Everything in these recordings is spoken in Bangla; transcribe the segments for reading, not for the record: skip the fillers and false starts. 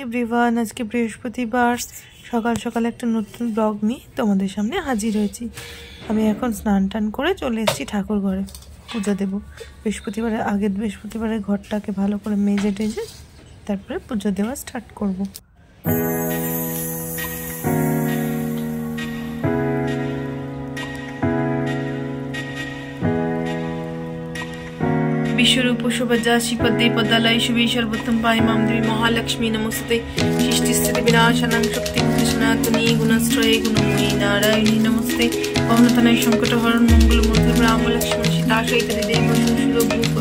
এভরিওয়ান, আজকে বৃহস্পতিবার সকাল সকাল একটা নতুন ব্লগ নিয়ে তোমাদের সামনে হাজির হয়েছি। আমি এখন স্নান টান করে চলে এসেছি ঠাকুর ঘরে পুজো দেব। আগের বৃহস্পতিবারের ঘরটাকে ভালো করে মেজে টেজে তারপরে পুজো দেওয়া স্টার্ট করব। विश्वरूप शुभजा श्रीपदे पदालय शुभे सर्वोत्तम पाय माम देवी महालक्ष्मी नमस्ते सृष्टि स्थिति विनाशनं शक्ति सनातनी गुणश्रय गुणमयी नारायणी नमस्ते पवनतनय संकटहरण मंगल मूर्ति राम लक्ष्मण सीता सहित देव सुरभूप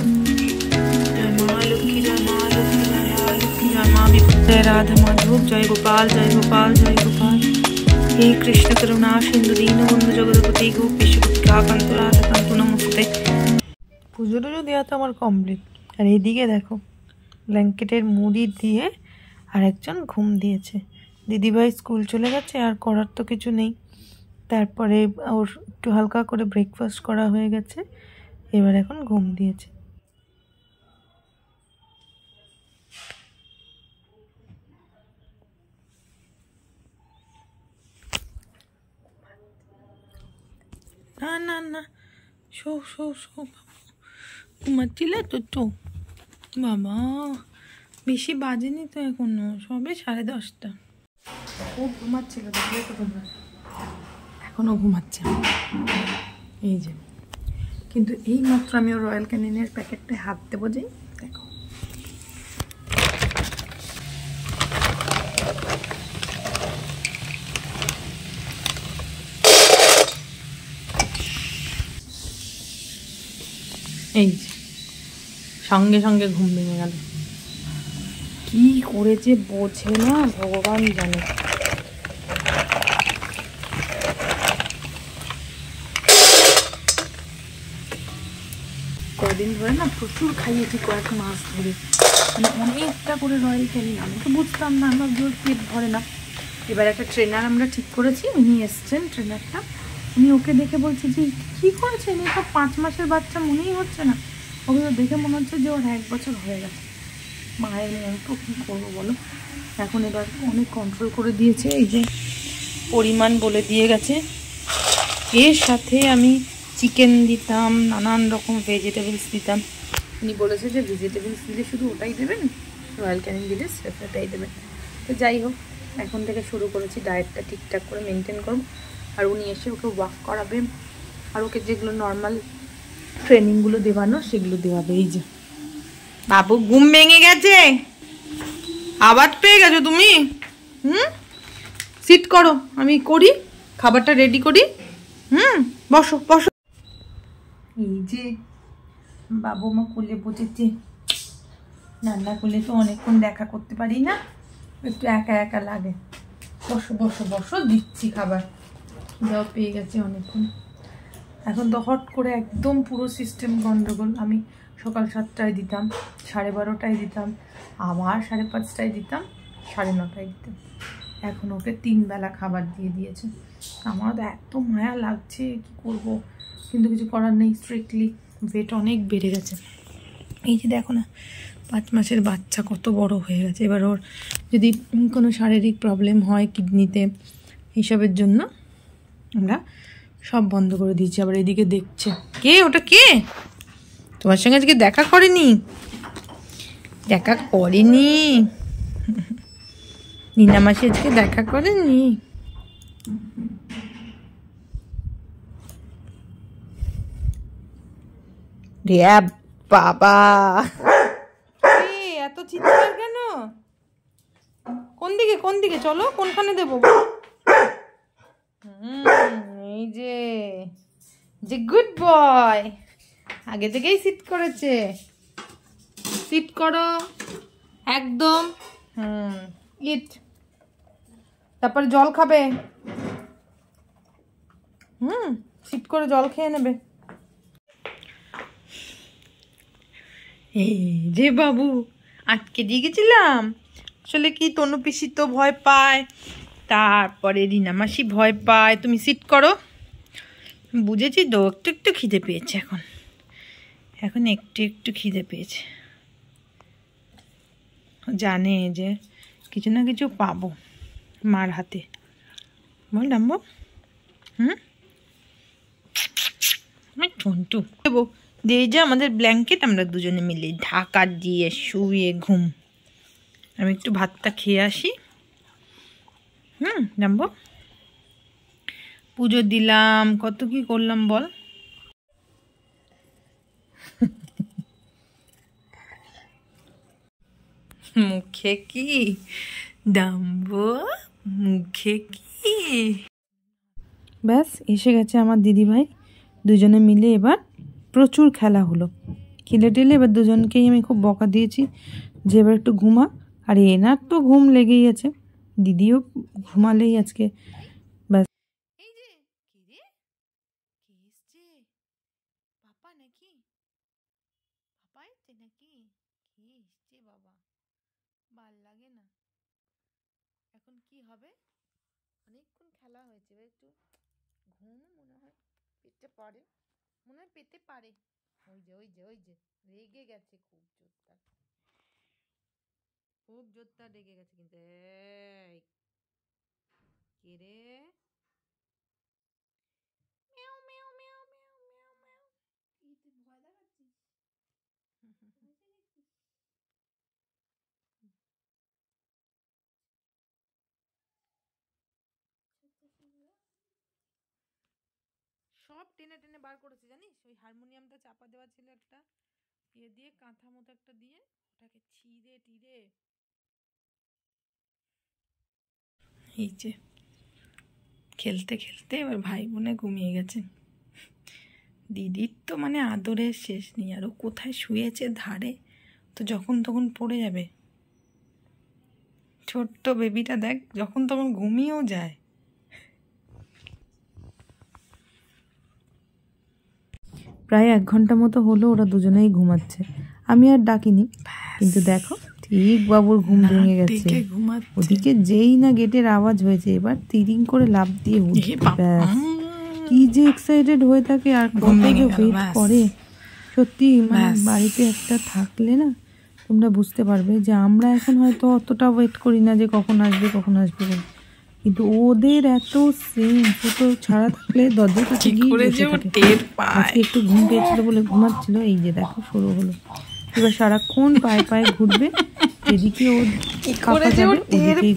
जय महालक्ष्मी जय महालक्ष्मी जय महालक्ष्मी जय माँ जय राधा माधव जय गोपाल जय गोपाल जय गोपाल हे कृष्ण करुणा सिंधु दीनबंधु जगदपति गोपेश कांत राधा कांत नमस्ते। পুজো টুজো দেওয়া তো আমার কমপ্লিট। আর এইদিকে দেখো ব্ল্যাঙ্কেটের মুড়ি দিয়ে আর একজন ঘুম দিয়েছে। দিদিভাই স্কুল চলে গেছে, আর করার তো কিছু নেই। তারপরে ওর একটু হালকা করে ব্রেকফাস্ট করা হয়ে গেছে, এবার এখন ঘুম দিয়েছে। না না না, শো শো শো, ঘুমাচ্ছিলে তো বাবা, বেশি বাজেনি তো এখনো, সবে 10:30। খুব ঘুমাচ্ছিল, দেখলে তো তোমরা, এখনো ঘুমাচ্ছে এই যে। কিন্তু এই মাত্র আমি ওর রয়্যাল ক্যানিনের প্যাকেটটায় হাত দেবো, যে দেখো এই যে সঙ্গে সঙ্গে ঘুম ভেঙে গেল। কি করেছে বোঝে না, ভগবান জানে। কদিন ধরে না প্রচুর খাইয়েছি, কয়েক মাস ধরে, মানে অনেকটা করে রয়্যাল ক্যানিন। আমি তো বুঝতাম না, আমার জোর পেট ভরে না। এবার একটা ট্রেনার আমরা ঠিক করেছি, উনি এসছেন ট্রেনারটা। উনি ওকে দেখে বলছে যে কী করেছেন, এই তো 5 মাসের বাচ্চা মনেই হচ্ছে না। ওকে দেখে মনে হচ্ছে যে ওর 1 বছর হয়ে গেছে। মায়ের মন তো কী করবো বলো। এখন এবার অনেক কন্ট্রোল করে দিয়েছে, এই যে পরিমাণ বলে দিয়ে গেছে। এর সাথে আমি চিকেন দিতাম, নানান রকম ভেজিটেবলস দিতাম। উনি বলেছে যে ভেজিটেবলস দিলে শুধু ওটাই দেবেন, রয়্যাল ক্যানিন দিলে সেফ ওটাই দেবেন। তো যাই হোক, এখন থেকে শুরু করেছি ডায়েটটা ঠিকঠাক করে মেনটেন করব। আর উনি এসে ওকে ওয়াক করাবে, আর ওকে যেগুলো নর্মাল ট্রেনিংগুলো দেওয়ানো সেগুলো দেওয়াবে। এই যে বাবু ঘুম ভেঙে গেছে, আবার পেয়ে গেছো তুমি। সিট করো, আমি করি খাবারটা রেডি করি। বসো বসো। এই যে বাবু মা কোলে বসেছে। রান্না করলে তো অনেকক্ষণ দেখা করতে পারি না, একটু একা একা লাগে। বসো বসো বসো, দিচ্ছি খাবার। খিদাও পেয়ে গেছে অনেকক্ষণ। এখন তো হট করে একদম পুরো সিস্টেম গন্ডগোল। আমি সকাল 7টায় দিতাম, 12:30টায় দিতাম, আবার 5:30টায় দিতাম, 9:30টায় দিতাম। এখন ওকে 3 বেলা খাবার দিয়ে দিয়েছে। আমার তো এত মায়া লাগছে, কি করব, কিন্তু কিছু করার নেই। স্ট্রিক্টলি ওয়েট অনেক বেড়ে গেছে। এই যে দেখো না, 5 মাসের বাচ্চা কত বড় হয়ে গেছে। এবার ওর যদি কোনো শারীরিক প্রবলেম হয় কিডনিতে, এইসবের জন্য আমরা সব বন্ধ করে দিয়েছি। আবার এদিকে দেখছে, কে ওটা, কে তোমার সঙ্গে আজকে দেখা করেনি? নীনা মাসি আজকে দেখা করেনি। বাবা এত চিৎকার কেন? কোন দিকে চলো, কোনখানে দেবো? এই যে গুড বয়, আগে থেকেই সিট করেছে। সিট করো একদম। ইট, তারপর জল খাবে। সিট করে জল খেয়ে নেবে। এই যে বাবু, আটকে দিয়ে গেছিলাম। আসলে কি, তনু পিসি তো ভয় পায়, তারপরে রিনা মাসি ভয় পায়। তুমি সিট করো। বুঝেছি তো, একটু একটু খিদে পেয়েছে এখন একটু একটু খিদে পেয়েছে। জানে যে কিছু না কিছু পাবো মার হাতে, বল ডাম্বো। টন্টু দেবো দিয়ে যা আমাদের ব্ল্যাঙ্কেট, আমরা দুজনে মিলে ঢাকা দিয়ে শুয়ে ঘুম। আমি একটু ভাতটা খেয়ে আসি। ডাম্বো পুজো দিলাম, কত কি করলাম বল। মুখে কি ডাম্বো, মুখে কি। ব্যাস এসে গেছে আমার দিদিভাই, দুজনে মিলে এবার প্রচুর খেলা হলো, খেলে টেলে এবার দুজনকেই আমি খুব বকা দিয়েছি যে এবার একটু ঘুমা। আর এনার তো ঘুম লেগেই আছে, দিদিও ঘুমালেই আজকে। ব্যাস এই যে কি রে, কি এসছে পাপা নাকি, পাপা এসছে নাকি, কি এসছে বাবা, ভাল লাগে না। এখন কি হবে, অনেকক্ষণ খেলা হয়েছে, এবার একটু ঘুমও মনে হয় পেতে পারে, মনে হয় পেতে পারে। ওই যে ওই যে ওই যে রেগে গেছে, খুব জোরদার, খুব জোরদার রেগে গেছে কিন্তু। এই কে রে, meow meow meow meow meow meow, কি তুই ভয় দেখাচ্ছিস, সব টেনে টেনে বার করেছে জানিস, ওই হারমোনিয়ামটা চাপা দেওয়া ছিল একটা ইয়ে দিয়ে, কাঁথা মতো একটা দিয়ে, ওটাকে ছিঁড়ে টিড়ে। এই যে খেলতে খেলতে এবার ভাই বোনে ঘুমিয়ে গেছে। দিদির তো মানে আদরের শেষ নেই, আর ও কোথায় শুয়েছে ধারে, তো যখন তখন পড়ে যাবে। ছোট্ট বেবিটা দেখ যখন তখন ঘুমিয়েও যায়। প্রায় 1 ঘন্টা মতো হলো ওরা দুজনেই ঘুমাচ্ছে, আমি আর ডাকিনি, কিন্তু দেখো ঠিক বাবুর ঘুম ভেঙে গেছে। ওদিকে যেই না গেটের আওয়াজ হয়েছে, এবার তিরিং করে লাফ দিয়ে উঠে, ব্যাস কি যে এক্সাইটেড হয়ে থাকে আর কত যে ওয়েট করে। সত্যি মানে বাড়িতে একটা থাকলে না তোমরা বুঝতে পারবে যে আমরা এখন হয়তো অতটা ওয়েট করি না যে কখন আসবে কখন আসবে, কিন্তু ওদের এত সেন্স, ও তো ছাড়া থাকলে দরজার কাছে গিয়ে বসে থাকে। আজকে একটু ঘুম পেয়েছিল বলে ঘুমাচ্ছিল, এই যে দেখো শুরু হলো, এবার সারাক্ষণ পায়ে পায়ে ঘুরবে, এদিকে ও পাপা যাবে ওদিকেই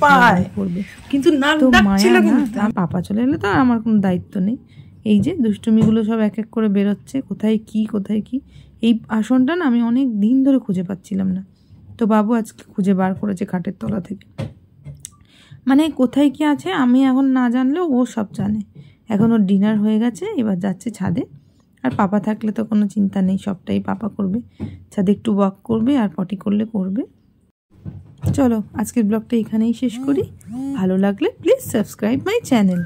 করবে, কিন্তু তো মায়া না, পাপা চলে এলে তো আমার কোনো দায়িত্ব নেই। এই যে দুষ্টুমিগুলো সব এক এক করে বেরোচ্ছে, কোথায় কি কোথায় কি। এই আসনটা না আমি অনেক দিন ধরে খুঁজে পাচ্ছিলাম না, তো বাবু আজকে খুঁজে বার করেছে খাটের তলা থেকে। মানে কোথায় কি আছে আমি এখন না জানলেও ও সব জানে। এখন ওর ডিনার হয়ে গেছে, এবার যাচ্ছে ছাদে, আর পাপা থাকলে তো কোনো চিন্তা নেই, সবটাই পাপা করবে। ছাদে একটু ওয়াক করবে আর পটি করলে করবে। চলো আজকের ব্লগটা এখানেই শেষ করি, ভালো লাগলে প্লিজ সাবস্ক্রাইব মাই চ্যানেল।